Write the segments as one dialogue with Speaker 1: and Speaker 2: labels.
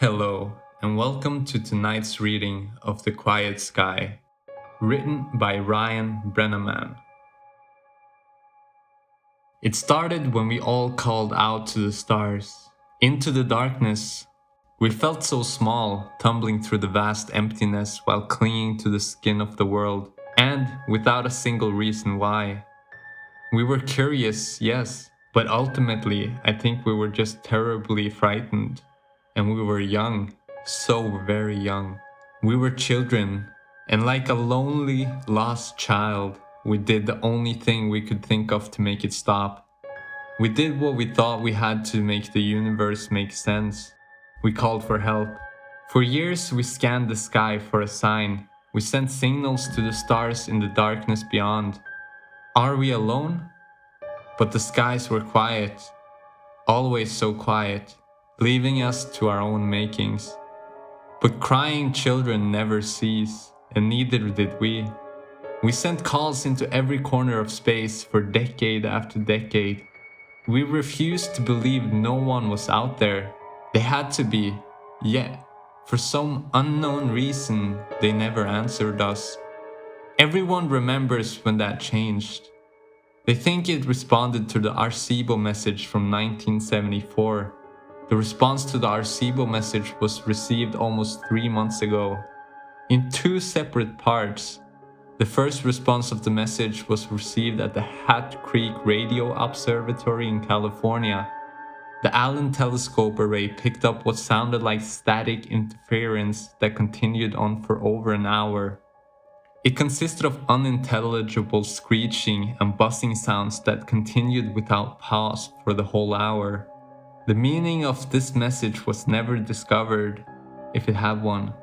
Speaker 1: Hello, and welcome to tonight's reading of The Quiet Sky, written by Brennaman. It started when we all called out to the stars, into the darkness. We felt so small, tumbling through the vast emptiness while clinging to the skin of the world, and without a single reason why. We were curious, yes, but ultimately, I think we were just terribly frightened. And we were young, so very young. We were children, and like a lonely, lost child, we did the only thing we could think of to make it stop. We did what we thought we had to make the universe make sense. We called for help. For years, we scanned the sky for a sign. We sent signals to the stars in the darkness beyond. Are we alone? But the skies were quiet, always so quiet, leaving us to our own makings. But crying children never cease, and neither did we. We sent calls into every corner of space for decade after decade. We refused to believe no one was out there. They had to be, yet, for some unknown reason, they never answered us. Everyone remembers when that changed. They think it responded to the Arecibo message from 1974. The response to the Arecibo message was received almost 3 months ago, in two separate parts. The first response of the message was received at the Hat Creek Radio Observatory in California. The Allen telescope array picked up what sounded like static interference that continued on for over an hour. It consisted of unintelligible screeching and buzzing sounds that continued without pause for the whole hour. The meaning of this message was never discovered, if it had one.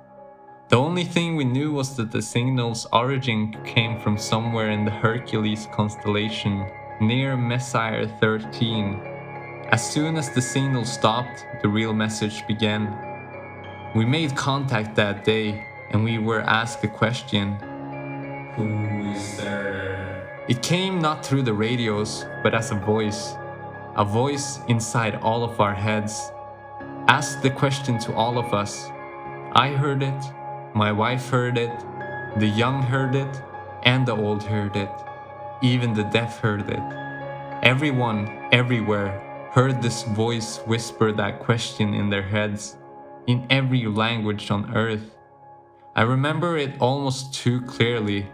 Speaker 1: The only thing we knew was that the signal's origin came from somewhere in the Hercules constellation, near Messier 13. As soon as the signal stopped, the real message began. We made contact that day, and we were asked the question, "Who is there?" It came not through the radios, but as a voice inside all of our heads. Asked the question to all of us. I heard it, my wife heard it, the young heard it, and the old heard it. Even the deaf heard it. Everyone, everywhere, heard this voice whisper that question in their heads, in every language on earth. I remember it almost too clearly.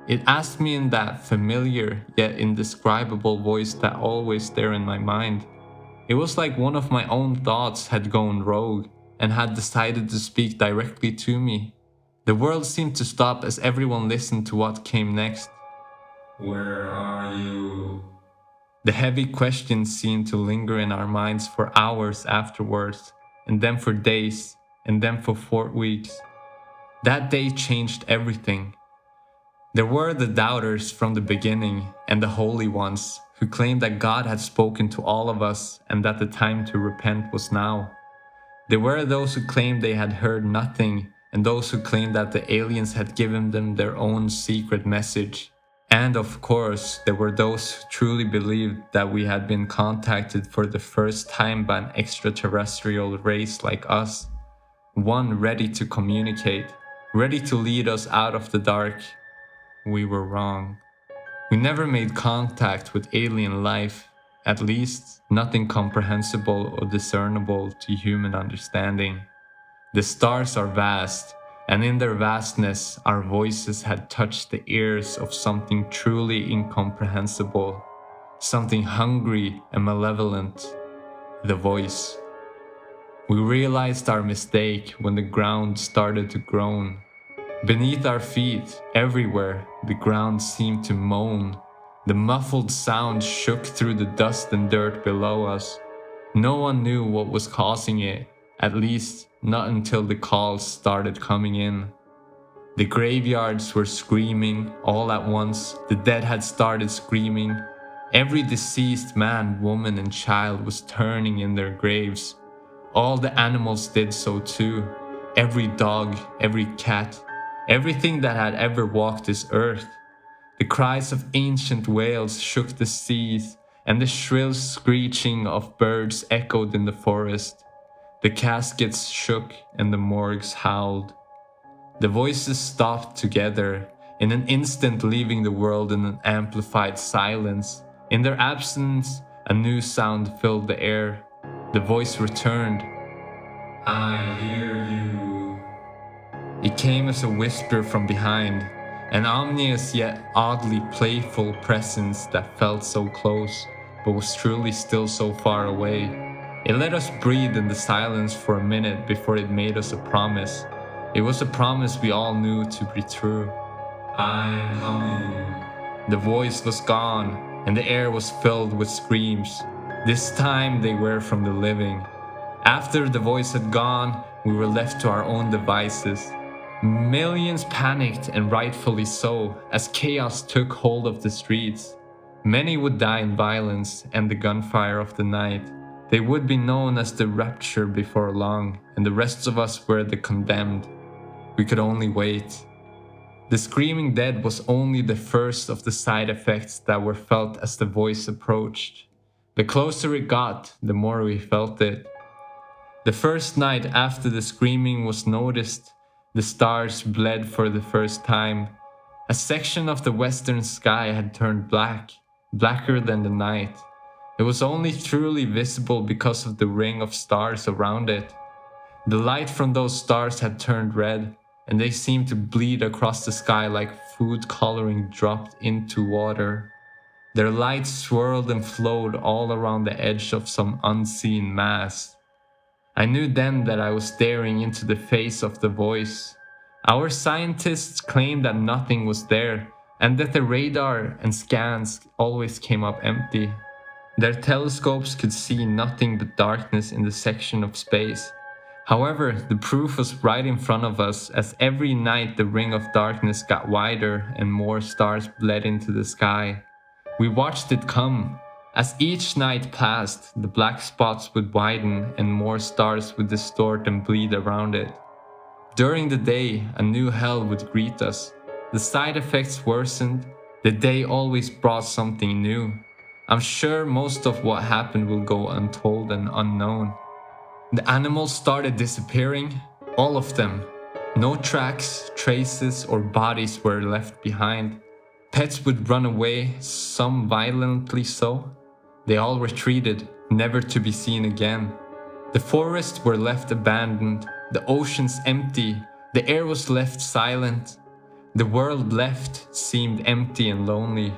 Speaker 1: It asked me in that familiar yet indescribable voice that always there in my mind. It was like one of my own thoughts had gone rogue and had decided to speak directly to me. The world seemed to stop as everyone listened to what came next. Where are you? The heavy question seemed to linger in our minds for hours afterwards, and then for days, and then for 4 weeks. That day changed everything. There were the doubters from the beginning and the holy ones who claimed that God had spoken to all of us and that the time to repent was now. There were those who claimed they had heard nothing and those who claimed that the aliens had given them their own secret message. And of course, there were those who truly believed that we had been contacted for the first time by an extraterrestrial race like us, one ready to communicate, ready to lead us out of the dark. We were wrong. We never made contact with alien life, at least nothing comprehensible or discernible to human understanding. The stars are vast, and in their vastness, our voices had touched the ears of something truly incomprehensible, something hungry and malevolent, the voice. We realized our mistake when the ground started to groan. Beneath our feet, everywhere, the ground seemed to moan. The muffled sound shook through the dust and dirt below us. No one knew what was causing it, at least not until the calls started coming in. The graveyards were screaming all at once. The dead had started screaming. Every deceased man, woman, and child was turning in their graves. All the animals did so too. Every dog, every cat, everything that had ever walked this earth. The cries of ancient whales shook the seas, and the shrill screeching of birds echoed in the forest. The caskets shook and the morgues howled. The voices stopped together, in an instant leaving the world in an amplified silence. In their absence, a new sound filled the air. The voice returned. I hear you. It came as a whisper from behind, an ominous yet oddly playful presence that felt so close, but was truly still so far away. It let us breathe in the silence for a minute before it made us a promise. It was a promise we all knew to be true. I'm coming. The voice was gone, and the air was filled with screams. This time they were from the living. After the voice had gone, we were left to our own devices. Millions panicked, and rightfully so, as chaos took hold of the streets. Many would die in violence and the gunfire of the night. They would be known as the rapture before long, and the rest of us were the condemned. We could only wait. The screaming dead was only the first of the side effects that were felt as the voice approached. The closer it got, the more we felt it. The first night after the screaming was noticed, the stars bled for the first time. A section of the western sky had turned black, blacker than the night. It was only truly visible because of the ring of stars around it. The light from those stars had turned red, and they seemed to bleed across the sky like food coloring dropped into water. Their light swirled and flowed all around the edge of some unseen mass. I knew then that I was staring into the face of the voice. Our scientists claimed that nothing was there, and that the radar and scans always came up empty. Their telescopes could see nothing but darkness in the section of space. However, the proof was right in front of us, as every night the ring of darkness got wider and more stars bled into the sky. We watched it come. As each night passed, the black spots would widen and more stars would distort and bleed around it. During the day, a new hell would greet us. The side effects worsened. The day always brought something new. I'm sure most of what happened will go untold and unknown. The animals started disappearing, all of them. No tracks, traces, or bodies were left behind. Pets would run away, some violently so. They all retreated, never to be seen again. The forests were left abandoned, the oceans empty, the air was left silent. The world left seemed empty and lonely.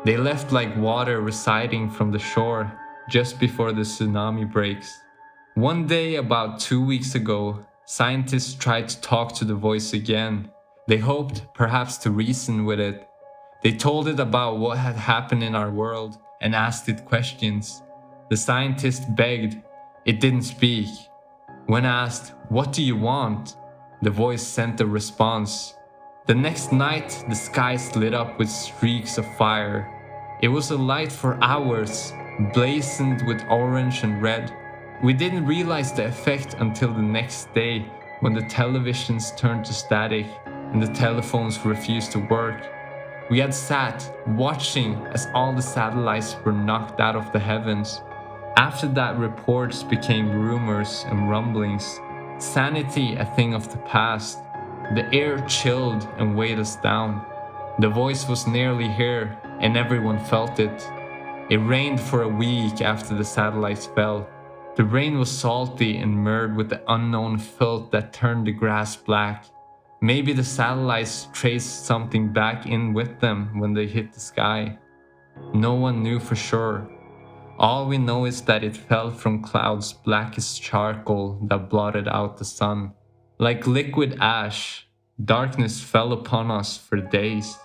Speaker 1: They left like water receding from the shore just before the tsunami breaks. One day, about 2 weeks ago, scientists tried to talk to the voice again. They hoped, perhaps, to reason with it. They told it about what had happened in our world and asked it questions. The scientist begged. It didn't speak. When asked, "What do you want?" the voice sent a response. The next night, the skies lit up with streaks of fire. It was a light for hours, blazoned with orange and red. We didn't realize the effect until the next day, when the televisions turned to static and the telephones refused to work. We had sat, watching as all the satellites were knocked out of the heavens. After that, reports became rumors and rumblings. Sanity a thing of the past. The air chilled and weighed us down. The voice was nearly here, and everyone felt it. It rained for a week after the satellites fell. The rain was salty and marred with the unknown filth that turned the grass black. Maybe the satellites traced something back in with them when they hit the sky. No one knew for sure. All we know is that it fell from clouds black as charcoal that blotted out the sun. Like liquid ash, darkness fell upon us for days.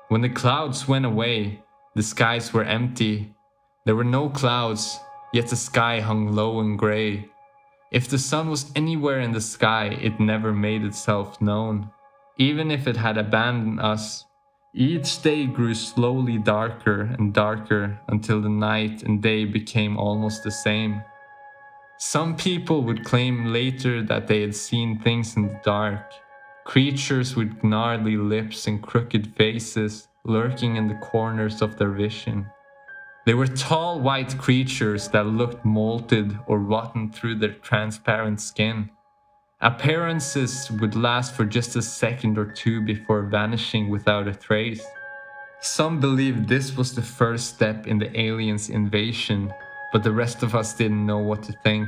Speaker 1: When the clouds went away, the skies were empty. There were no clouds, yet the sky hung low and gray. If the sun was anywhere in the sky, it never made itself known. Even if it had abandoned us, each day grew slowly darker and darker until the night and day became almost the same. Some people would claim later that they had seen things in the dark, creatures with gnarly lips and crooked faces lurking in the corners of their vision. They were tall white creatures that looked molted or rotten through their transparent skin. Appearances would last for just a second or two before vanishing without a trace. Some believed this was the first step in the aliens' invasion, but the rest of us didn't know what to think.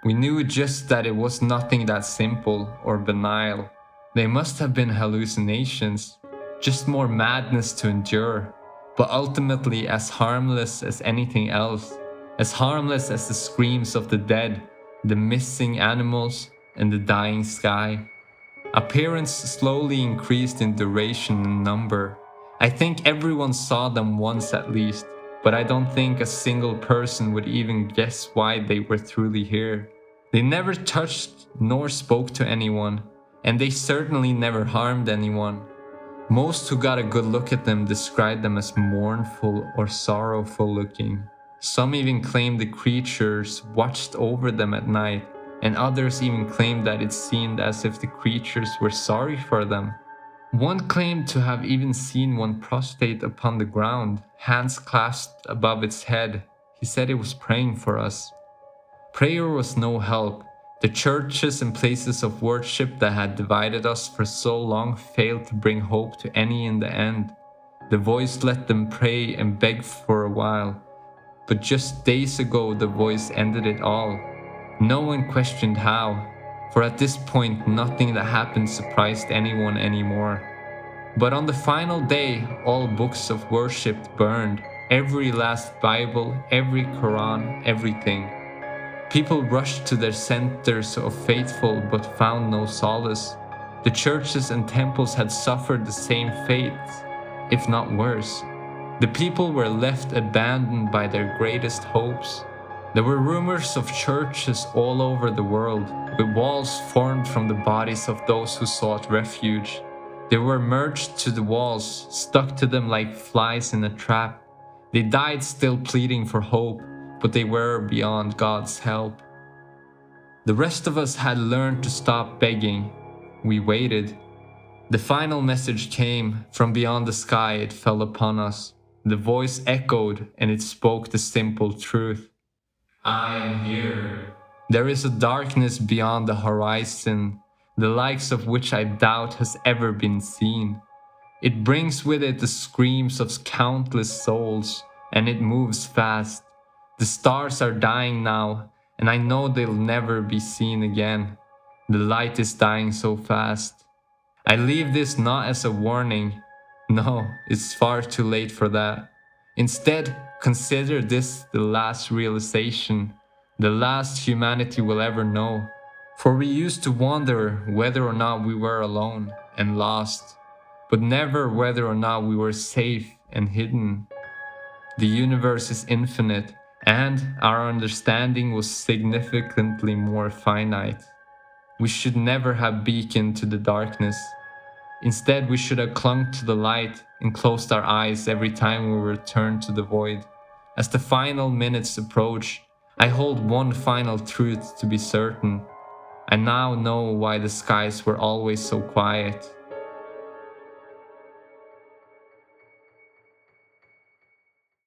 Speaker 1: We knew just that it was nothing that simple or banal. They must have been hallucinations, just more madness to endure, but ultimately as harmless as anything else, as harmless as the screams of the dead, the missing animals, and the dying sky. Appearance slowly increased in duration and number. I think everyone saw them once at least, but I don't think a single person would even guess why they were truly here. They never touched nor spoke to anyone, and they certainly never harmed anyone. Most who got a good look at them described them as mournful or sorrowful looking. Some even claimed the creatures watched over them at night, and others even claimed that it seemed as if the creatures were sorry for them. One claimed to have even seen one prostrate upon the ground, hands clasped above its head. He said it was praying for us. Prayer was no help. The churches and places of worship that had divided us for so long failed to bring hope to any in the end. The voice let them pray and beg for a while, but just days ago the voice ended it all. No one questioned how, for at this point nothing that happened surprised anyone anymore. But on the final day, all books of worship burned, every last Bible, every Quran, everything. People rushed to their centers of faithful but found no solace. The churches and temples had suffered the same fate, if not worse. The people were left abandoned by their greatest hopes. There were rumors of churches all over the world, with walls formed from the bodies of those who sought refuge. They were merged to the walls, stuck to them like flies in a trap. They died still pleading for hope, but they were beyond God's help. The rest of us had learned to stop begging. We waited. The final message came from beyond the sky. It fell upon us. The voice echoed and it spoke the simple truth. I am here. There is a darkness beyond the horizon, the likes of which I doubt has ever been seen. It brings with it the screams of countless souls, and it moves fast. The stars are dying now, and I know they'll never be seen again. The light is dying so fast. I leave this not as a warning. No, it's far too late for that. Instead, consider this the last realization, the last humanity will ever know. For we used to wonder whether or not we were alone and lost, but never whether or not we were safe and hidden. The universe is infinite, and our understanding was significantly more finite. We should never have beaconed to the darkness. Instead, we should have clung to the light and closed our eyes every time we returned to the void. As the final minutes approach, I hold one final truth to be certain. I now know why the skies were always so quiet.